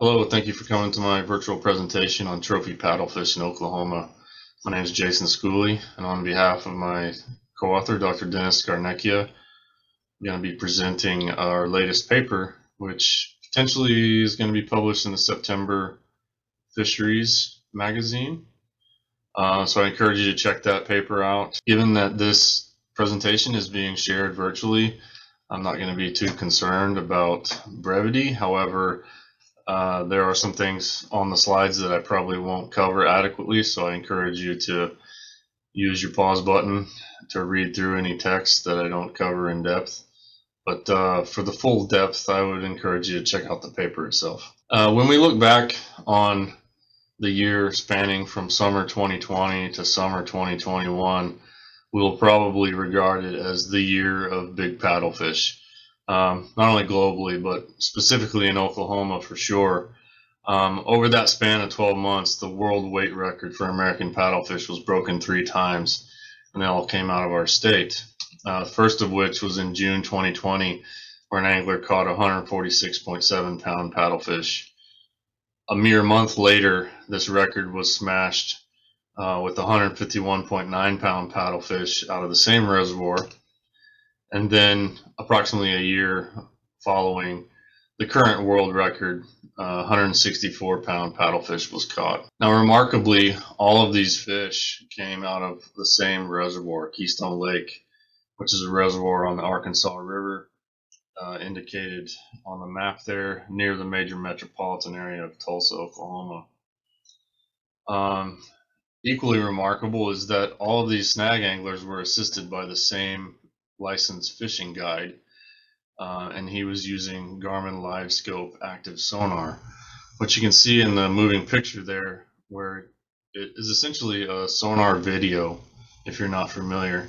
Hello, thank you for coming to my virtual presentation on trophy paddlefish in Oklahoma. My name is Jason Schooley, and on behalf of my co-author, Dr. Dennis Scarnecchia, I'm going to be presenting our latest paper, which potentially is going to be published in the September Fisheries magazine. So I encourage you to check that paper out. Given that this presentation is being shared virtually, I'm not going to be too concerned about brevity. However, there are some things on the slides that I probably won't cover adequately, so I encourage you to use your pause button to read through any text that I don't cover in depth. But for the full depth, I would encourage you to check out the paper itself. When we look back on the year spanning from summer 2020 to summer 2021, we'll probably regard it as the year of big paddlefish. Not only globally, but specifically in Oklahoma for sure. Over that span of 12 months, the world weight record for American paddlefish was broken 3 times, and they all came out of our state. First of which was in June 2020, where an angler caught a 146.7 pound paddlefish. A mere month later, this record was smashed with a 151.9 pound paddlefish out of the same reservoir. And then approximately a year following, the current world record, 164 pound paddlefish was caught. Now, remarkably, all of these fish came out of the same reservoir, Keystone Lake, which is a reservoir on the Arkansas River, indicated on the map there near the major metropolitan area of Tulsa, Oklahoma. Equally remarkable is that all of these snag anglers were assisted by the same licensed fishing guide, and he was using Garmin LiveScope active sonar, which you can see in the moving picture there, where it is essentially a sonar video if you're not familiar.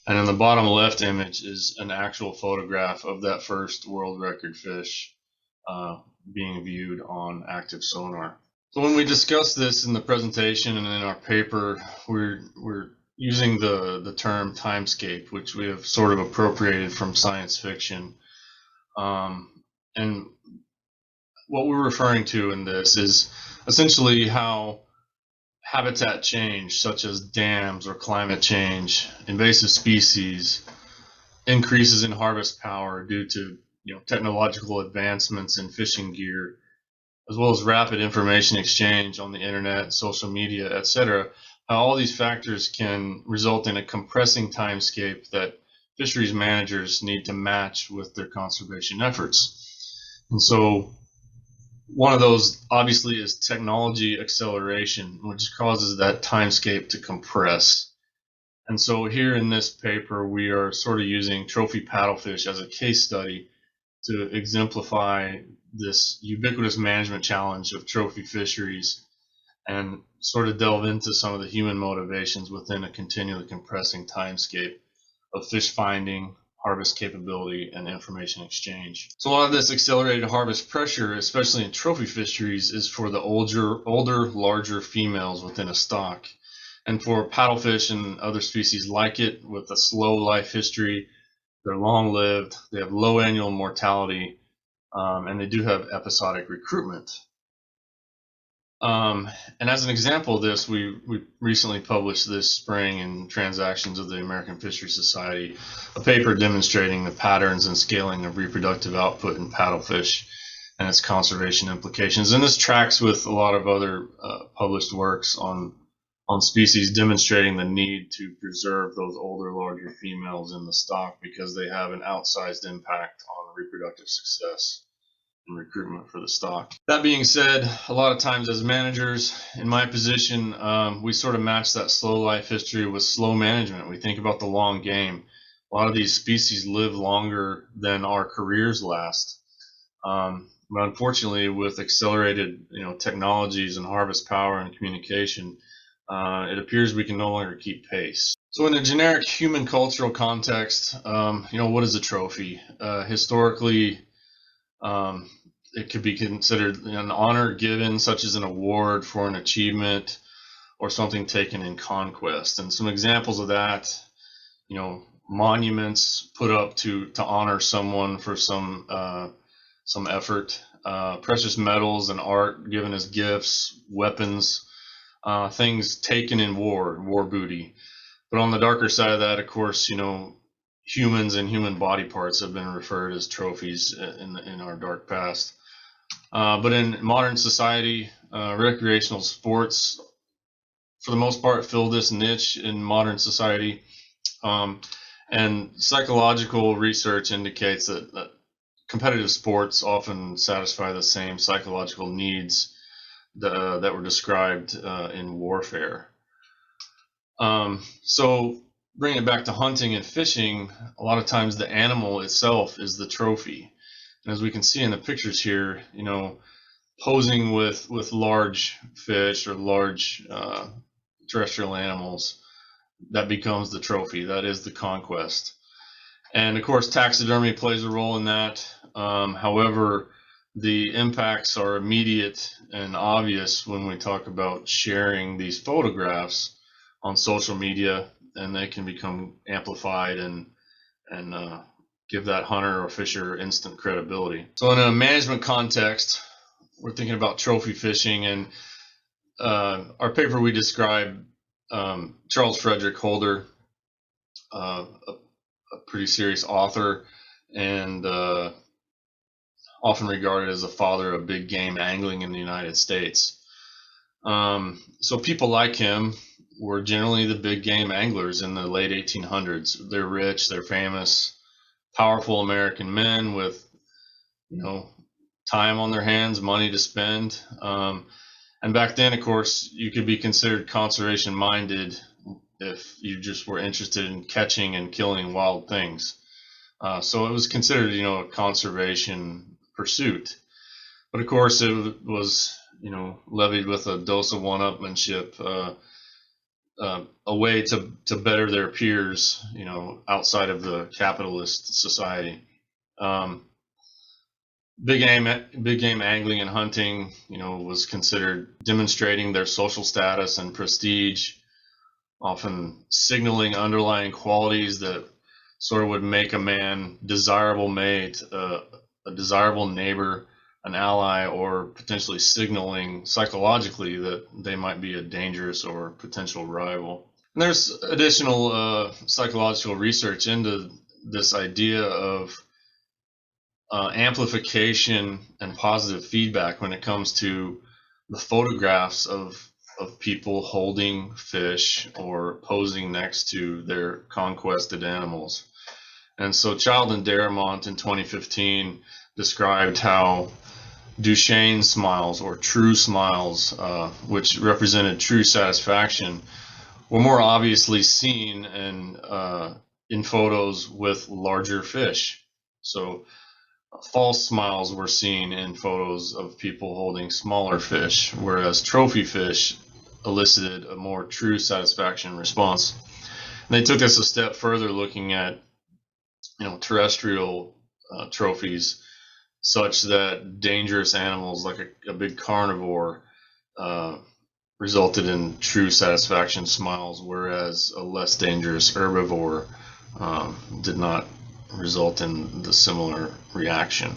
And in the bottom left image is an actual photograph of that first world record fish being viewed on active sonar. So when we discuss this in the presentation and in our paper, we're using the term timescape, which we have sort of appropriated from science fiction. And what we're referring to in this is essentially how habitat change, such as dams or climate change, invasive species, increases in harvest power due to technological advancements in fishing gear, as well as rapid information exchange on the internet, social media, etc., how all these factors can result in a compressing timescape that fisheries managers need to match with their conservation efforts. And so one of those obviously is technology acceleration, which causes that timescape to compress. And so here in this paper, we are sort of using trophy paddlefish as a case study to exemplify this ubiquitous management challenge of trophy fisheries and sort of delve into some of the human motivations within a continually compressing timescape of fish finding, harvest capability, and information exchange. So a lot of this accelerated harvest pressure, especially in trophy fisheries, is for the older, larger females within a stock. And for paddlefish and other species like it with a slow life history, they're long-lived, they have low annual mortality, and they do have episodic recruitment. And as an example of this, we recently published this spring in Transactions of the American Fisheries Society a paper demonstrating the patterns and scaling of reproductive output in paddlefish and its conservation implications. And this tracks with a lot of other published works on species demonstrating the need to preserve those older, larger females in the stock because they have an outsized impact on reproductive success and recruitment for the stock. That being said, a lot of times as managers, in my position, we sort of match that slow life history with slow management. We think about the long game. A lot of these species live longer than our careers last. But unfortunately, with accelerated technologies and harvest power and communication, it appears we can no longer keep pace. So in a generic human cultural context, what is a trophy? Historically, it could be considered an honor given, such as an award for an achievement or something taken in conquest. And some examples of that, monuments put up to honor someone for some effort, precious metals and art given as gifts, weapons, things taken in war booty. But on the darker side of that, of course, humans and human body parts have been referred as trophies in our dark past. But in modern society, recreational sports, for the most part, fill this niche in modern society. And psychological research indicates that competitive sports often satisfy the same psychological needs that were described in warfare. So bringing it back to hunting and fishing, a lot of times the animal itself is the trophy. And as we can see in the pictures here, posing with large fish or large terrestrial animals, that becomes the trophy. That is the conquest. And of course, taxidermy plays a role in that. However, the impacts are immediate and obvious when we talk about sharing these photographs on social media, and they can become amplified and give that hunter or fisher instant credibility. So in a management context, we're thinking about trophy fishing, and our paper we describe Charles Frederick Holder, a pretty serious author, and often regarded as the father of big game angling in the United States. So people like him were generally the big game anglers in the late 1800s. They're rich, they're famous, powerful American men with, time on their hands, money to spend. And back then, of course, you could be considered conservation minded if you just were interested in catching and killing wild things. So it was considered, a conservation pursuit. But of course, it was, levied with a dose of one-upmanship, a way to better their peers, outside of the capitalist society. Big game angling and hunting, was considered demonstrating their social status and prestige, often signaling underlying qualities that sort of would make a man desirable mate, a desirable neighbor, an ally, or potentially signaling psychologically that they might be a dangerous or potential rival. And there's additional psychological research into this idea of amplification and positive feedback when it comes to the photographs of people holding fish or posing next to their conquested animals. And so Child and Darabont in 2015 described how Duchenne smiles, or true smiles, which represented true satisfaction, were more obviously seen in photos with larger fish. So false smiles were seen in photos of people holding smaller fish, whereas trophy fish elicited a more true satisfaction response. And they took this a step further, looking at terrestrial trophies, such that dangerous animals like a big carnivore resulted in true satisfaction smiles, whereas a less dangerous herbivore did not result in the similar reaction.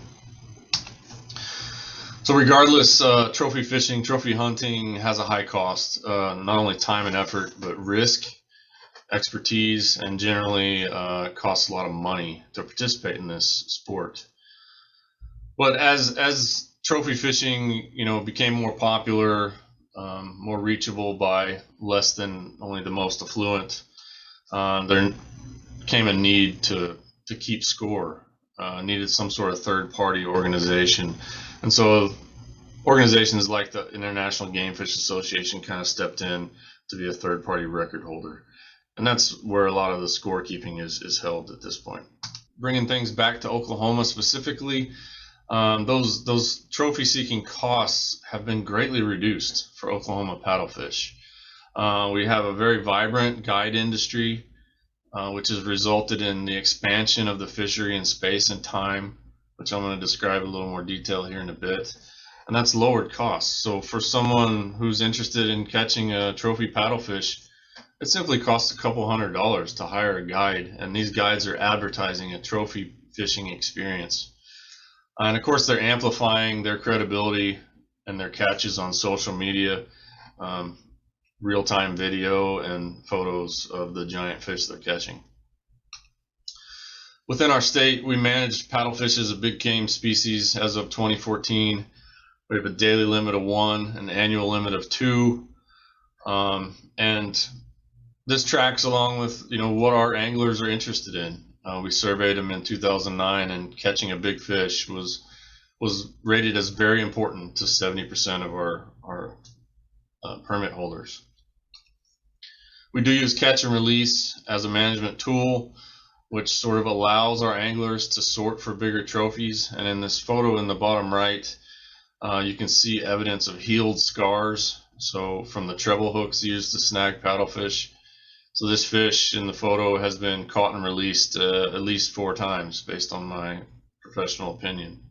So regardless, trophy fishing, trophy hunting has a high cost, not only time and effort, but risk, expertise, and generally costs a lot of money to participate in this sport. But as trophy fishing, became more popular, more reachable by less than only the most affluent, there came a need to keep score. Needed some sort of third-party organization, and so organizations like the International Game Fish Association kind of stepped in to be a third-party record holder, and that's where a lot of the scorekeeping is held at this point. Bringing things back to Oklahoma specifically, those trophy-seeking costs have been greatly reduced for Oklahoma paddlefish. We have a very vibrant guide industry, which has resulted in the expansion of the fishery in space and time, which I'm going to describe in a little more detail here in a bit. And that's lowered costs. So for someone who's interested in catching a trophy paddlefish, it simply costs a couple $100s to hire a guide, and these guides are advertising a trophy fishing experience. And of course, they're amplifying their credibility and their catches on social media, um, real-time video and photos of the giant fish they're catching. Within our state, we manage paddlefish as a big game species as of 2014. We have a daily limit of 1, an annual limit of 2, and this tracks along with what our anglers are interested in. We surveyed them in 2009, and catching a big fish was rated as very important to 70% of our permit holders. We do use catch and release as a management tool, which sort of allows our anglers to sort for bigger trophies. And in this photo in the bottom right, you can see evidence of healed scars, so from the treble hooks used to snag paddlefish. So this fish in the photo has been caught and released at least 4 times, based on my professional opinion.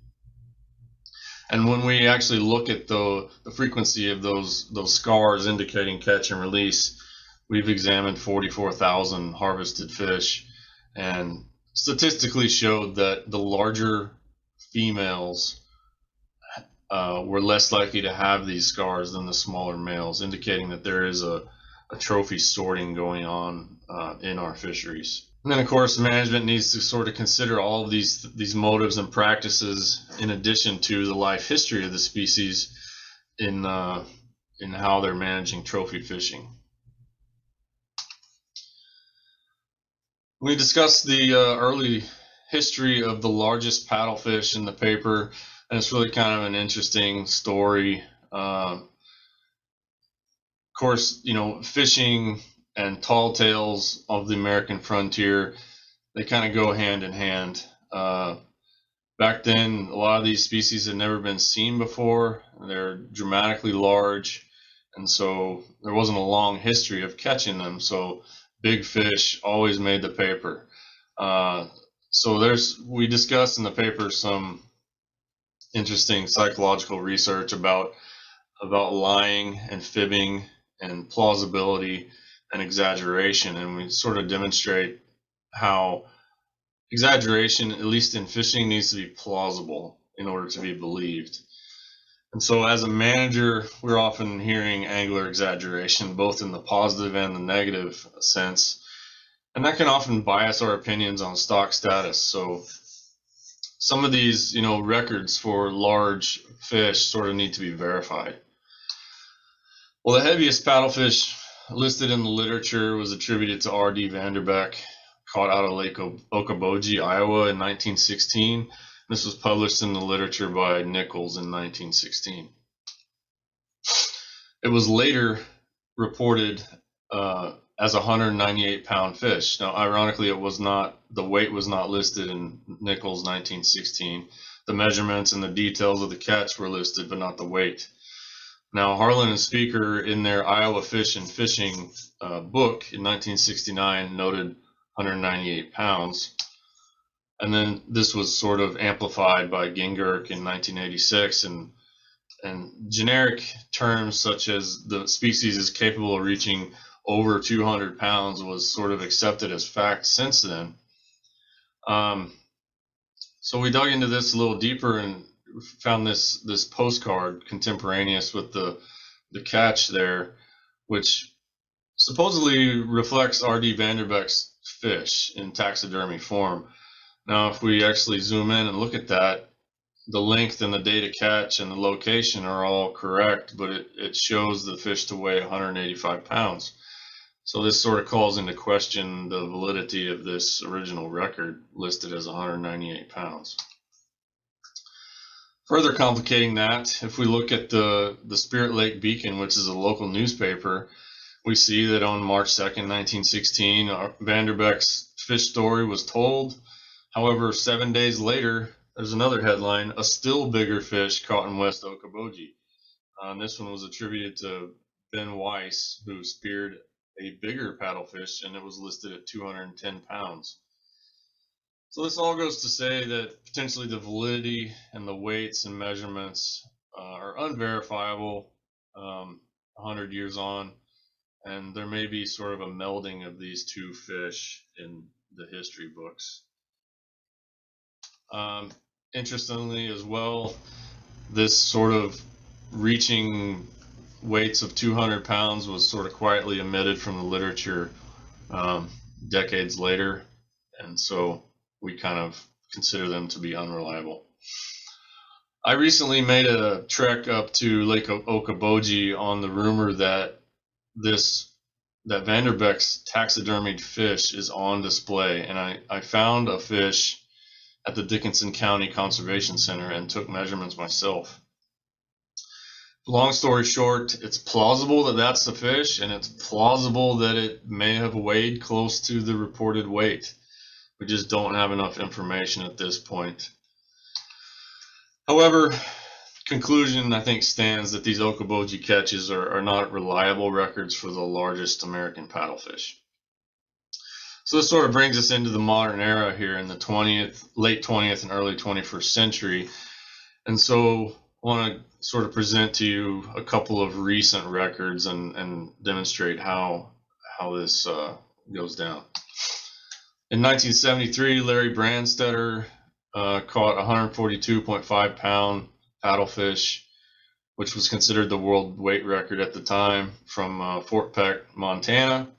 And when we actually look at the frequency of those scars indicating catch and release, we've examined 44,000 harvested fish, and statistically showed that the larger females were less likely to have these scars than the smaller males, indicating that there is a trophy sorting going on in our fisheries. And then, of course, management needs to sort of consider all of these motives and practices in addition to the life history of the species in how they're managing trophy fishing. We discussed the early history of the largest paddlefish in the paper, and it's really kind of an interesting story. Of course, fishing and tall tales of the American frontier, they kind of go hand in hand. Back then, a lot of these species had never been seen before. They're dramatically large, and so there wasn't a long history of catching them. So big fish always made the paper. So we discussed in the paper some interesting psychological research about lying and fibbing and plausibility and exaggeration, and we sort of demonstrate how exaggeration, at least in fishing, needs to be plausible in order to be believed. And so as a manager, we're often hearing angler exaggeration, both in the positive and the negative sense, and that can often bias our opinions on stock status. So some of these records for large fish sort of need to be verified. Well, the heaviest paddlefish listed in the literature was attributed to R.D. Vanderbeck, caught out of Lake Okoboji, Iowa in 1916. This was published in the literature by Nichols in 1916. It was later reported as a 198-pound fish. Now, ironically, the weight was not listed in Nichols' 1916. The measurements and the details of the catch were listed, but not the weight. Now, Harlan and Speaker, in their Iowa Fish and Fishing book in 1969, noted 198 pounds. And then this was sort of amplified by Gingerk in 1986, and generic terms such as the species is capable of reaching over 200 pounds was sort of accepted as fact since then. So we dug into this a little deeper and found this postcard contemporaneous with the catch there, which supposedly reflects R.D. Vanderbeck's fish in taxidermy form. Now, if we actually zoom in and look at that, the length and the date of catch and the location are all correct, but it shows the fish to weigh 185 pounds. So this sort of calls into question the validity of this original record listed as 198 pounds. Further complicating that, if we look at the Spirit Lake Beacon, which is a local newspaper, we see that on March 2nd, 1916, Vanderbeck's fish story was told. However, 7 days later, there's another headline, a still bigger fish caught in West Okoboji. This one was attributed to Ben Weiss, who speared a bigger paddlefish, and it was listed at 210 pounds. So this all goes to say that potentially the validity and the weights and measurements are unverifiable 100 years on, and there may be sort of a melding of these two fish in the history books. interestingly as well, this sort of reaching weights of 200 pounds was sort of quietly omitted from the literature um, decades later, and so we kind of consider them to be unreliable. I recently made a trek up to Lake Okoboji on the rumor that this that Vanderbeck's taxidermied fish is on display, and I found a fish at the Dickinson County Conservation Center and took measurements myself. Long story short, it's plausible that that's the fish, and it's plausible that it may have weighed close to the reported weight. We just don't have enough information at this point. However, conclusion I think stands that these Okoboji catches are not reliable records for the largest American paddlefish. So this sort of brings us into the modern era here in the late 20th and early 21st century. And so I want to sort of present to you a couple of recent records and demonstrate how this goes down. In 1973, Larry Brandstetter caught 142.5 pound paddlefish, which was considered the world weight record at the time, from Fort Peck, Montana.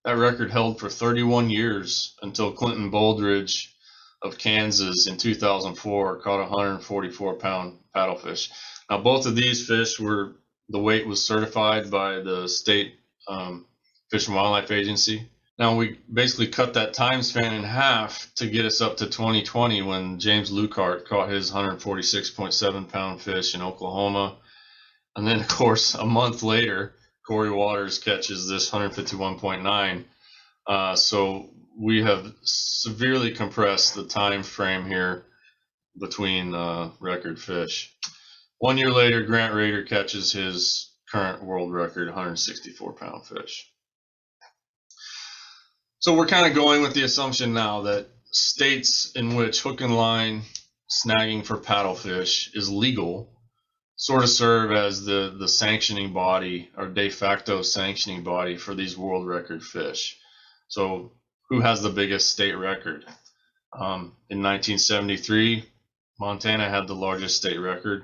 That record held for 31 years until Clinton Bouldridge of Kansas in 2004 caught a 144-pound paddlefish. Now, both of these fish the weight was certified by the state Fish and Wildlife Agency. Now, we basically cut that time span in half to get us up to 2020 when James Lucart caught his 146.7-pound fish in Oklahoma. And then, of course, a month later, Corey Waters catches this 151.9. So we have severely compressed the time frame here between record fish. 1 year later, Grant Rader catches his current world record 164-pound fish. So we're kind of going with the assumption now that states in which hook and line snagging for paddlefish is legal sort of serve as the sanctioning body or de facto sanctioning body for these world record fish. So who has the biggest state record? In 1973, Montana had the largest state record.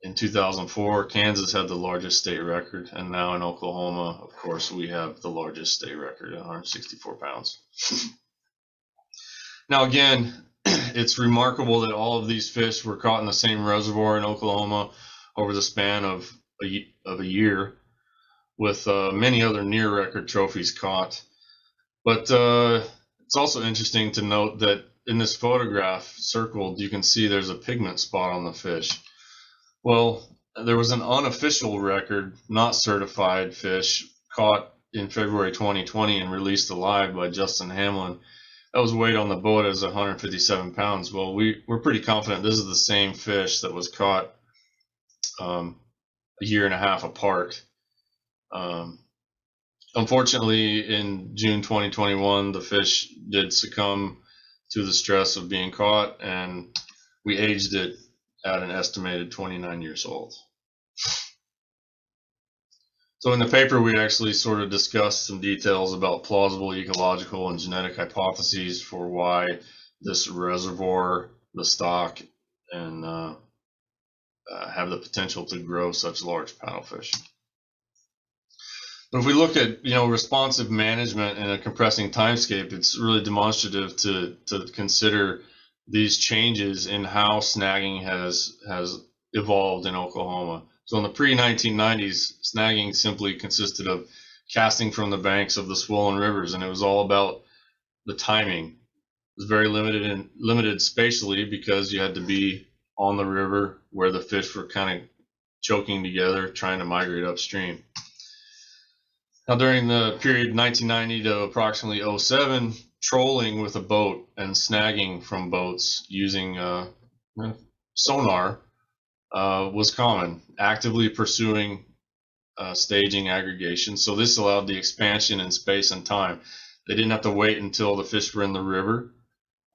In 2004, Kansas had the largest state record, and now in Oklahoma, of course, we have the largest state record at 164 pounds. Now, again, it's remarkable that all of these fish were caught in the same reservoir in Oklahoma over the span of a year, with many other near record trophies caught. But it's also interesting to note that in this photograph circled, you can see there's a pigment spot on the fish. Well, there was an unofficial record, not certified fish caught in February 2020 and released alive by Justin Hamlin. That was weighed on the boat as 157 pounds. Well, we're pretty confident this is the same fish that was caught a year and a half apart. Unfortunately, in June 2021, the fish did succumb to the stress of being caught, and we aged it at an estimated 29 years old. So in the paper, we actually sort of discussed some details about plausible ecological and genetic hypotheses for why this reservoir, the stock, and have the potential to grow such large paddlefish. But if we look at responsive management in a compressing timescape, it's really demonstrative to consider these changes in how snagging has evolved in Oklahoma. So in the pre-1990s, snagging simply consisted of casting from the banks of the swollen rivers, and it was all about the timing. It was very limited spatially because you had to be on the river where the fish were kind of choking together, trying to migrate upstream. Now, during the period 1990 to approximately 2007, trolling with a boat and snagging from boats using sonar was common, actively pursuing staging aggregation. So this allowed the expansion in space and time. They didn't have to wait until the fish were in the river,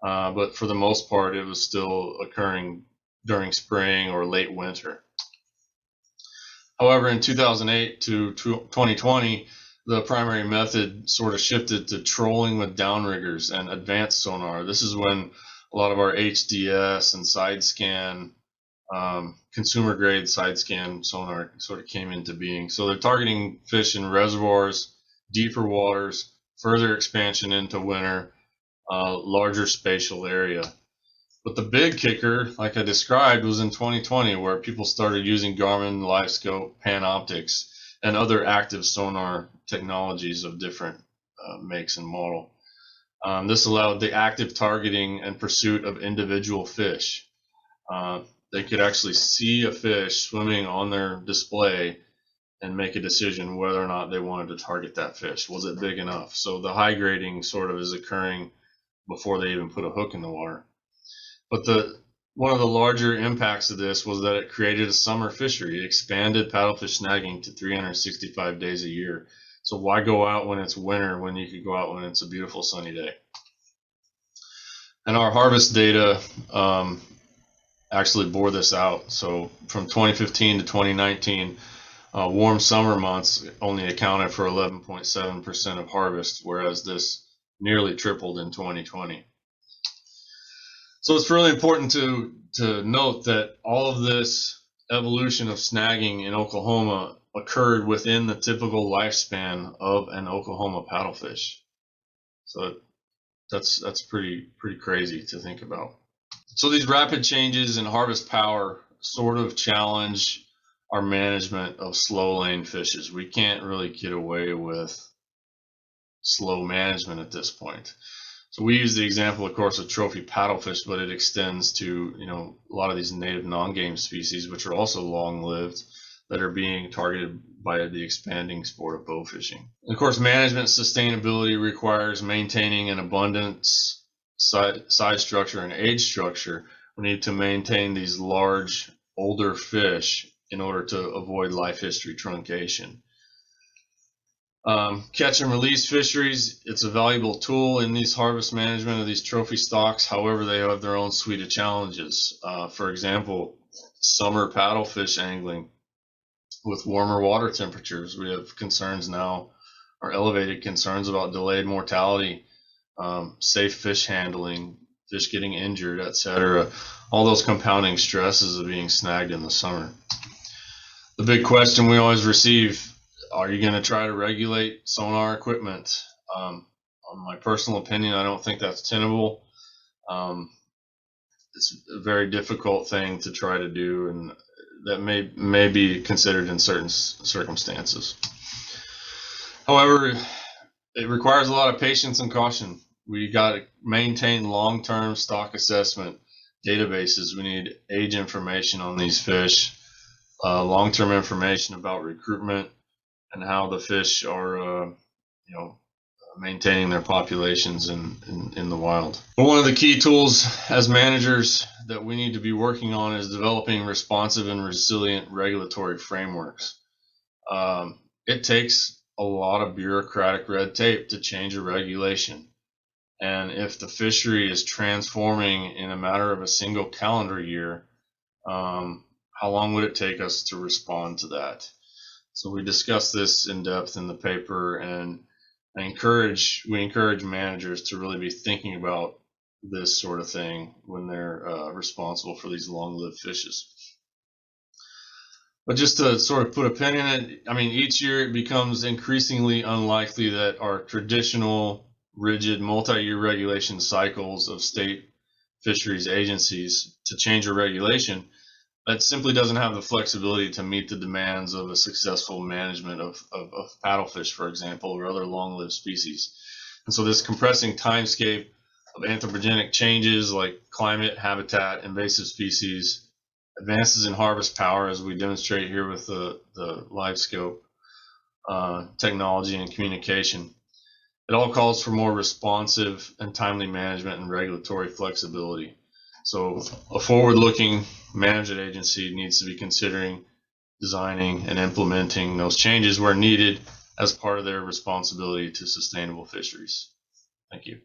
but for the most part, it was still occurring during spring or late winter. However, in 2008 to 2020, the primary method sort of shifted to trolling with downriggers and advanced sonar. This is when a lot of our HDS and side scan, consumer grade side scan sonar sort of came into being. So they're targeting fish in reservoirs, deeper waters, further expansion into winter, larger spatial area. But the big kicker, like I described, was in 2020, where people started using Garmin, LiveScope, Panoptics, and other active sonar technologies of different makes and model. This allowed the active targeting and pursuit of individual fish. They could actually see a fish swimming on their display and make a decision whether or not they wanted to target that fish. Was it big enough? So the high grading sort of is occurring before they even put a hook in the water. But one of the larger impacts of this was that it created a summer fishery. It expanded paddlefish snagging to 365 days a year. So why go out when it's winter when you could go out when it's a beautiful sunny day? And our harvest data actually bore this out. So from 2015 to 2019, warm summer months only accounted for 11.7% of harvest, whereas this nearly tripled in 2020. So it's really important to note that all of this evolution of snagging in Oklahoma occurred within the typical lifespan of an Oklahoma paddlefish. So that's pretty crazy to think about. So these rapid changes in harvest power sort of challenge our management of slow lane fishes. We can't really get away with slow management at this point. So we use the example, of course, of trophy paddlefish, but it extends to, a lot of these native non-game species, which are also long-lived, that are being targeted by the expanding sport of bow fishing. And of course, management sustainability requires maintaining an abundance, size structure, and age structure. We need to maintain these large, older fish in order to avoid life history truncation. Catch and release fisheries, it's a valuable tool in these harvest management of these trophy stocks. However, they have their own suite of challenges. For example, summer paddlefish angling with warmer water temperatures. We have concerns now, or elevated concerns about delayed mortality, safe fish handling, fish getting injured, etc. All those compounding stresses of being snagged in the summer. The big question we always receive: are you going to try to regulate sonar equipment? On my personal opinion, I don't think that's tenable. It's a very difficult thing to try to do, and that may be considered in certain circumstances. However, it requires a lot of patience and caution. We got to maintain long-term stock assessment databases. We need age information on these fish, long-term information about recruitment, and how the fish are, maintaining their populations in the wild. But one of the key tools as managers that we need to be working on is developing responsive and resilient regulatory frameworks. It takes a lot of bureaucratic red tape to change a regulation. And if the fishery is transforming in a matter of a single calendar year, how long would it take us to respond to that? So we discuss this in depth in the paper, and we encourage managers to really be thinking about this sort of thing when they're responsible for these long-lived fishes. But just to sort of put a pin in it, each year it becomes increasingly unlikely that our traditional, rigid, multi-year regulation cycles of state fisheries agencies to change a regulation that simply doesn't have the flexibility to meet the demands of a successful management of paddlefish, for example, or other long-lived species. And so this compressing timescape of anthropogenic changes like climate, habitat, invasive species, advances in harvest power, as we demonstrate here with the LiveScope technology and communication, it all calls for more responsive and timely management and regulatory flexibility. So a forward-looking management agency needs to be considering, designing, and implementing those changes where needed as part of their responsibility to sustainable fisheries. Thank you.